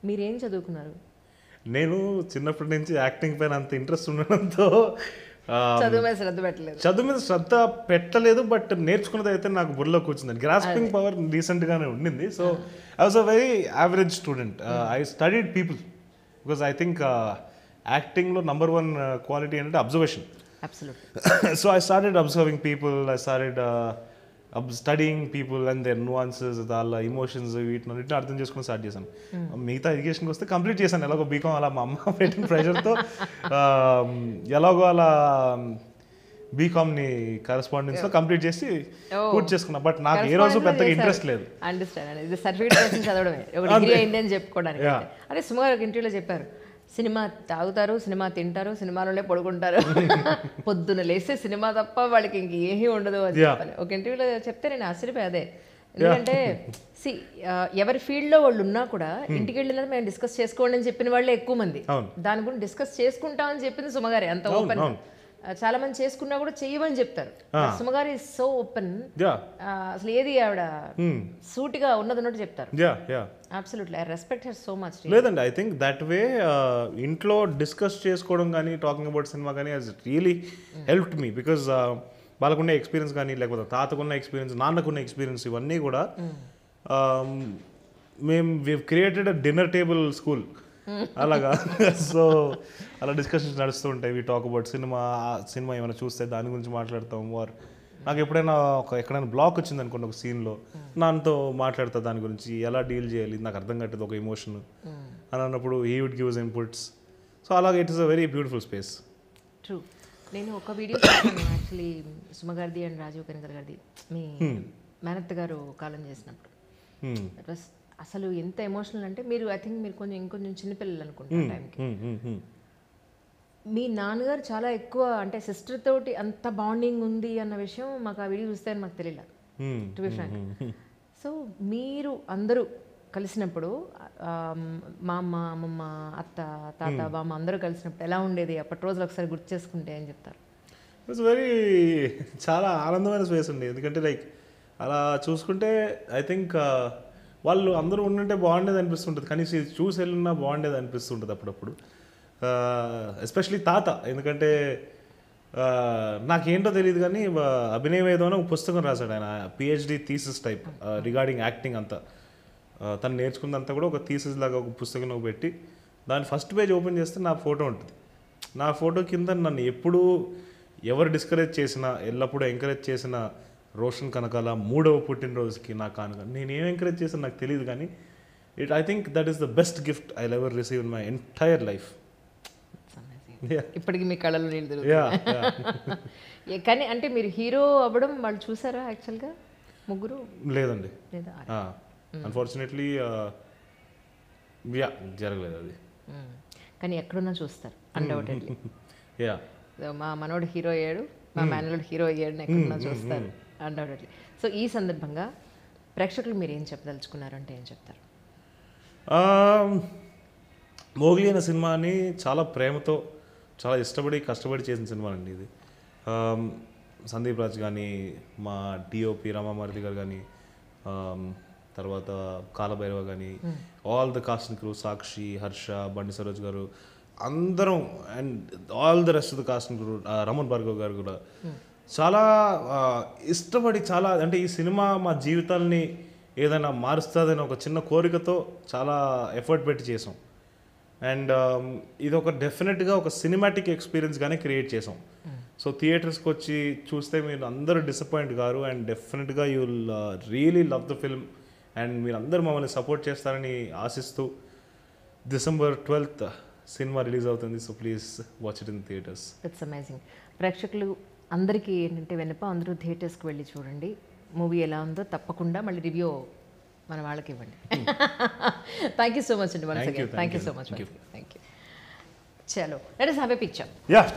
మీరేం చదువుకున్నారు? నేను చిన్నప్పటి నుంచి యాక్టింగ్ పైన అంత ఇంట్రెస్ట్ ఉండడంతో చదువు మీద శ్రద్ధ పెట్టలేదు. చదువు మీద శ్రద్ధ పెట్టలేదు, బట్ నేర్చుకున్నది అయితే నాకు బుర్రలో కూర్చుంది. గ్రాస్పింగ్ పవర్ రీసెంట్గానే ఉండింది. So I was a very average student. I studied people because I think యాక్టింగ్లో నంబర్ 1 క్వాలిటీ ఏంటంటే observation. So I started observing people, I started studying people and their nuances, వాళ్ళ ఇమోషన్స్, వీటిని అర్థం చేసుకుని start చేశాను. మిగతా ఎడ్యుకేషన్కి వస్తే కంప్లీట్ చేశాను ఎలాగో బీకామ్, అలా మా అమ్మ పెట్టిన ప్రెషర్తో ఎలాగో అలా బీకామ్ని కరెస్పాండెన్స్లో కంప్లీట్ చేసి పూర్తి చేసుకున్నా. బట్ నాకు ఏ రోజు పెద్దగా ఇంట్రెస్ట్ లేదు. అండర్స్టాండ్. ఇది సర్టిఫికేట్ కోసం చదవడమే, ఒక డిగ్రీ అయింది అని చెప్పుకోవడానికి. అదే సుమారు ఒక ఇంటర్వ్యూలో చెప్పారు, సినిమా తాగుతారు, సినిమా తింటారు, సినిమాలోనే పడుకుంటారు, పొద్దున లేస్తే సినిమా తప్ప వాళ్ళకి ఇంకేమీ ఉండదు అని చెప్పాలి. ఒక ఇంటర్వ్యూలో చెప్తే నేను ఆశ్చర్యపోయా. అదే ఎందుకంటే ఎవరి ఫీల్డ్లో వాళ్ళు ఉన్నా కూడా ఇంటికి వెళ్ళిన మేము డిస్కస్ చేసుకోండి అని చెప్పిన వాళ్ళే ఎక్కువ మంది. దాని గురించి డిస్కస్ చేసుకుంటామని చెప్పింది సుమగారే, అంత ఓపెన్. చాలా మంది చేసుకున్నా కూడా చెయ్యమని చెప్తారు. సుమగారు ఈజ్ సో ఓపెన్. అసలు ఏది ఆవిడ సూటిగా ఉన్నట్టు చెప్తారు. Absolutely, I respect her so much. లేదండి, ఐ థింక్ దట్ వే ఇంట్లో డిస్కస్ చేసుకోవడం కానీ, టాకింగ్ అబౌట్ సినిమా కానీ has really helped me. Because వాళ్ళకున్న ఎక్స్పీరియన్స్ కానీ, లేకపోతే తాతకున్న ఎక్స్పీరియన్స్, నాన్నకున్న ఎక్స్పీరియన్స్, ఇవన్నీ కూడా మేము we've created a dinner table school అలాగా. సో అలా డిస్కషన్స్ నడుస్తూ ఉంటాయి. వీ టాక్ అబౌట్ సినిమా ఏమైనా చూస్తే దాని గురించి మాట్లాడతాం. వారు నాకు ఎప్పుడైనా ఎక్కడైనా బ్లాక్ వచ్చింది అనుకోండి ఒక సీన్లో, నాతో మాట్లాడతా దాని గురించి, ఎలా డీల్ చేయాలి, నాకు అర్థం కట్టదు ఒక ఎమోషన్ అని అన్నప్పుడు he would gives inputs. So అలాగే it is a very beautiful space. True. నేను ఒక వీడియో చూసాను యాక్చువల్లీ, సుమగారిది అండ్ రాజీవ్ కనకర్ గారిది, మీ మేనత్త గారు కాలం చేసినప్పుడు. దట్ వాస్ అసలు ఎంత ఎమోషనల్ అంటే, మీరు ఐ థింక్ మీరు ఇంకొంచెం చిన్నపిల్లలు అనుకుంటున్న టైంకి, మీ నాన్నగారు చాలా ఎక్కువ అంటే సిస్టర్ తోటి అంత బాండింగ్ ఉంది అన్న విషయం మాకు ఆ వీడియో చూస్తే మాకు తెలియదు, టు బి ఫ్రాంక్. సో మీరు అందరూ కలిసినప్పుడు మా అమ్మ, అమ్మమ్మ, అత్త, తాత, బామ్మ అందరూ కలిసినప్పుడు ఎలా ఉండేది అప్పటి రోజులు ఒకసారి గుర్తు చేసుకుంటే అని చెప్తారు? ఇట్స్ వెరీ చాలా ఆనందమైన స్పేస్ అండి. ఎందుకంటే లైక్ అలా చూసుకుంటే ఐ థింక్ వాళ్ళు అందరూ ఉండుంటే బాగుండేది అనిపిస్తుంటుంది, కనీసం చూసి వెళ్ళినా బాగుండేది అనిపిస్తుంటుంది అప్పుడప్పుడు. ఎస్పెషలీ తాత, ఎందుకంటే నాకేంటో తెలియదు కానీ అభినయం ఏదో ఒక పుస్తకం రాశాడు ఆయన, PhD thesis type regarding acting అంతా. తను నేర్చుకున్నంతా కూడా ఒక థీసిస్ లాగా ఒక పుస్తకంలో పెట్టి దాని ఫస్ట్ పేజ్ ఓపెన్ చేస్తే నా ఫోటో ఉంటుంది. నా ఫోటో కింద నన్ను ఎప్పుడూ ఎవరు డిస్కరేజ్ చేసినా, ఎల్లప్పుడూ ఎంకరేజ్ చేసిన రోషన్ కనకాల 3వ పుట్టినరోజుకి నా కానుక. నేనేం ఎంకరేజ్ చేసాను నాకు తెలియదు కానీ I think that is the best gift I ever receive in my entire life. ఇప్పటికి మీ కళలో నీళ్ళు తిరుగుతాయి. కానీ అంటే మీరు హీరో అవ్వడం వాళ్ళు చూసారా యాక్చువల్గా ముగ్గురు? లేదండి, అన్ఫార్చునేట్లీ జరగలేదు అది. కానీ ఎక్కడున్నా చూస్తారు అన్డౌటెడ్లీ. మా మనోడు హీరో అయ్యాడు, మా మేనల్లుడు హీరో అయ్యాడు, ఎక్కడున్నా చూస్తారు అన్డౌటెడ్లీ. సో ఈ సందర్భంగా ప్రేక్షకులు మీరు ఏం చెప్పదలుచుకున్నారంటే ఏం చెప్తారు? మోగ్లీ అనే సినిమాని చాలా ప్రేమతో, చాలా ఇష్టపడి, కష్టపడి చేసిన సినిమా అండి ఇది. సందీప్ రాజ్ కానీ, మా డిఓపి రామామారుతి గారు కానీ, తర్వాత కాలభైరవ కానీ, all the cast and crew, Sakshi, Harsha, Bandi Saroj garu, అందరం, and all the rest of the cast and crew, Raman Bhargav garu కూడా చాలా ఇష్టపడి, చాలా అంటే ఈ సినిమా మా జీవితాల్ని ఏదైనా మారుస్తుందని ఒక చిన్న కోరికతో చాలా ఎఫర్ట్ పెట్టి చేసాం. అండ్ ఇది ఒక డెఫినెట్గా ఒక సినిమాటిక్ ఎక్స్పీరియన్స్గానే క్రియేట్ చేసాం. సో థియేటర్స్కి వచ్చి చూస్తే మీరు అందరూ డిసప్పాయింట్ గారు, అండ్ డెఫినెట్గా you will really love the film, and మీరు అందరూ మమ్మల్ని సపోర్ట్ చేస్తారని ఆశిస్తూ December 12th సినిమా రిలీజ్ అవుతుంది. So please watch it in theatres. It's amazing. ప్రేక్షకులు అందరికీ ఏంటంటే వెనప అందరూ థియేటర్స్కి వెళ్ళి చూడండి, మూవీ ఎలా ఉందో తప్పకుండా మళ్ళీ రివ్యూ మన వాళ్ళకి ఇవ్వండి. థ్యాంక్ యూ సో మచ్ అండి. Once again thank you so much. Thank you. చలో, let us have a picture. Yeah.